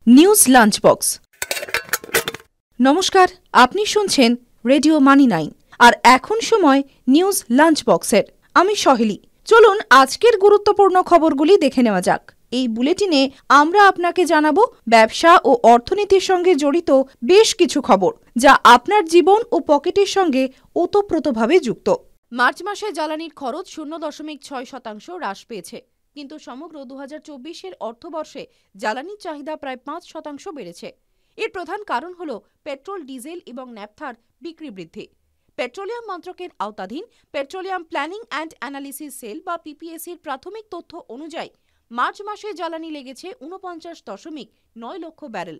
News lunch box. নমস্কার, আপনি শুনছেন রেডিও মানি 9 আর এখন সময় নিউজ লাঞ্চ বক্সের। আমি সহেলি। চলুন আজকের গুরুত্বপূর্ণ খবরগুলি দেখে নেওয়া যাক। এই বুলেটিনে আমরা আপনাকে জানাবো ব্যবসা ও অর্থনীতির সঙ্গে জড়িত বেশ কিছু খবর, যা আপনার জীবন ও পকেটের সঙ্গে ওতপ্রোতভাবে যুক্ত। মার্চ মাসে জ্বালানির খরচ 0.6% হ্রাস পেয়েছে, কিন্তু সমগ্র 2024-এর অর্থবর্ষে জ্বালানির চাহিদা প্রায় 5% বেড়েছে। এর প্রধান কারণ হল পেট্রোল, ডিজেল এবং ন্যাপথার বিক্রি বৃদ্ধি। পেট্রোলিয়াম মন্ত্রকের আওতাধীন petroleum planning and analysis cell বা পিপিএসির প্রাথমিক তথ্য অনুযায়ী মার্চ মাসে জ্বালানি লেগেছে 49.9 লক্ষ ব্যারেল,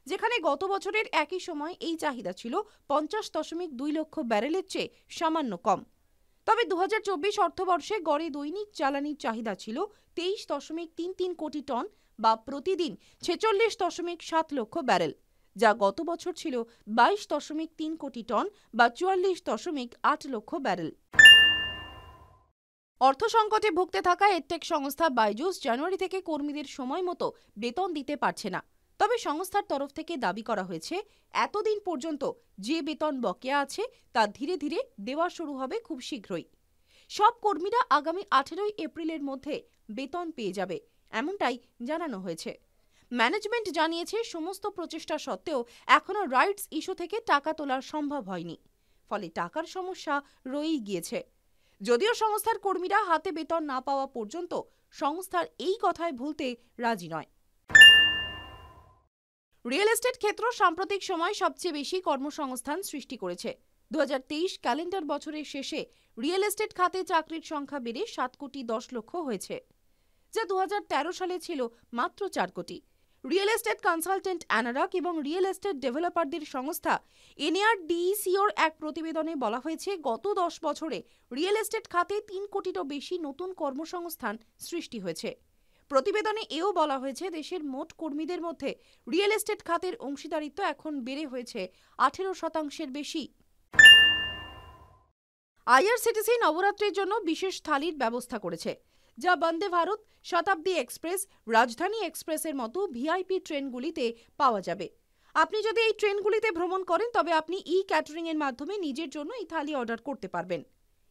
যেখানে গত বছরের একই সময় এই চাহিদা ছিল 50.2 লক্ষ ব্যারেলের চেয়ে সামান্য কম। তবে 2024 অর্থবর্ষে গড়ে দৈনিক জ্বালানির চাহিদা ছিল 23.33 কোটি টন বা প্রতিদিন 46.7 লক্ষ ব্যারেল, যা গত বছর ছিল 22.3 কোটি টন বা 44.8 লক্ষ ব্যারেল। অর্থ সংকটে ভুগতে থাকা এডটেক সংস্থা বাইজুস জানুয়ারি থেকে কর্মীদের সময় মতো বেতন দিতে পারছে না। তবে সংস্থার তরফ থেকে দাবি করা হয়েছে, এতদিন পর্যন্ত যে বেতন বকেয়া আছে তা ধীরে ধীরে দেওয়া শুরু হবে খুব শীঘ্রই। সব কর্মীরা আগামী 18 এপ্রিলের মধ্যে বেতন পেয়ে যাবে, এমনটাই জানানো হয়েছে। ম্যানেজমেন্ট জানিয়েছে, সমস্ত প্রচেষ্টা সত্ত্বেও এখনও রাইটস ইস্যু থেকে টাকা তোলা সম্ভব হয়নি, ফলে টাকার সমস্যা রয়েই গিয়েছে। যদিও সংস্থার কর্মীরা হাতে বেতন না পাওয়া পর্যন্ত সংস্থার এই কথায় ভুলতে রাজি নয়। রিয়েল এস্টেট ক্ষেত্র সাম্প্রতিক সময় সবচেয়ে বেশি কর্মসংস্থান সৃষ্টি করেছে। 2023 ক্যালেন্ডার বছরের শেষে রিয়েল এস্টেট খাতে চাকরির সংখ্যা বেড়ে 7.10 কোটি হয়েছে, যা 2013 সালে ছিল মাত্র 4 কোটি। রিয়েল এস্টেট কনসালটেন্ট অ্যানারক এবং রিয়েল এস্টেট ডেভেলপারদের সংস্থা এনআরডিসিওর এক প্রতিবেদনে বলা হয়েছে, গত 10 বছরে রিয়েল এস্টেট খাতে 3 কোটিরও বেশি নতুন কর্মসংস্থান সৃষ্টি হয়েছে। প্রতিবেদনে এও বলা হয়েছে, দেশের মোট কর্মীদের মধ্যে রিয়েল এস্টেট খাতের অংশীদারিত্ব এখন বেড়ে হয়েছে 18% বেশি। আইআরসিটিসি নবরাত্রির জন্য বিশেষ থালির ব্যবস্থা করেছে, যা বন্দে ভারত, শতাব্দী এক্সপ্রেস, রাজধানী এক্সপ্রেসের মতো ভিআইপি ট্রেনগুলিতে পাওয়া যাবে। আপনি যদি এই ট্রেনগুলিতে ভ্রমণ করেন, তবে আপনি ক্যাটারিং এর মাধ্যমে নিজের জন্য এই থালি অর্ডার করতে পারবেন।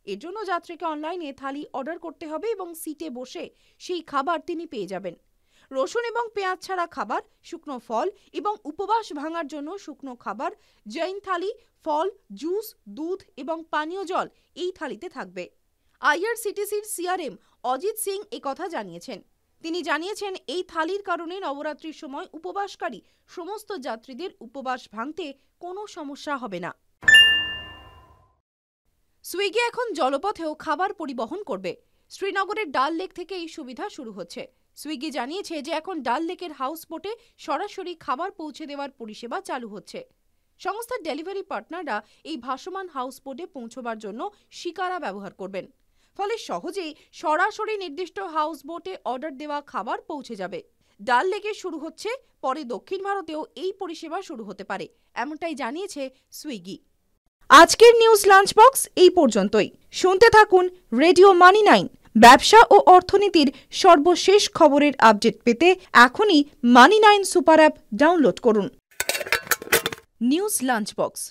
এর জন্য যাত্রীকে অনলাইনে থালি অর্ডার করতে হবে এবং সিটে বসে সেই খাবার তিনি পেয়ে যাবেন। রসুন এবং পেঁয়াজ ছাড়া খাবার, শুকনো ফল এবং উপবাস ভাঙার জন্য শুকনো খাবার, জৈন থালি, ফল, জুস, দুধ এবং পানীয় জল এই থালিতে থাকবে। আইআরসিটিসির সিআরএম অজিত সিং একথা জানিয়েছেন। তিনি জানিয়েছেন, এই থালির কারণে নবরাত্রির সময় উপবাসকারী সমস্ত যাত্রীদের উপবাস ভাঙতে কোনো সমস্যা হবে না। সুইগি এখন জলপথেও খাবার পরিবহন করবে। শ্রীনগরের ডাল লেক থেকে এই সুবিধা শুরু হচ্ছে। সুইগি জানিয়েছে যে এখন ডাল লেকের হাউস বোটে সরাসরি খাবার পৌঁছে দেওয়ার পরিষেবা চালু হচ্ছে। সংস্থার ডেলিভারি পার্টনাররা এই ভাসমান হাউস বোটে পৌঁছবার জন্য শিকারা ব্যবহার করবেন, ফলে সহজেই সরাসরি নির্দিষ্ট হাউস বোটে অর্ডার দেওয়া খাবার পৌঁছে যাবে। ডাল লেকে শুরু হচ্ছে, পরে দক্ষিণ ভারতেও এই পরিষেবা শুরু হতে পারে, এমনটাই জানিয়েছে সুইগি। আজকের নিউজ লাঞ্চ বক্স এই পর্যন্তই। শুনতে থাকুন রেডিও মানি 9। ব্যবসা ও অর্থনীতির সর্বশেষ খবরের আপডেট পেতে এখনই মানি 9 সুপার অ্যাপ ডাউনলোড করুন। News lunch box.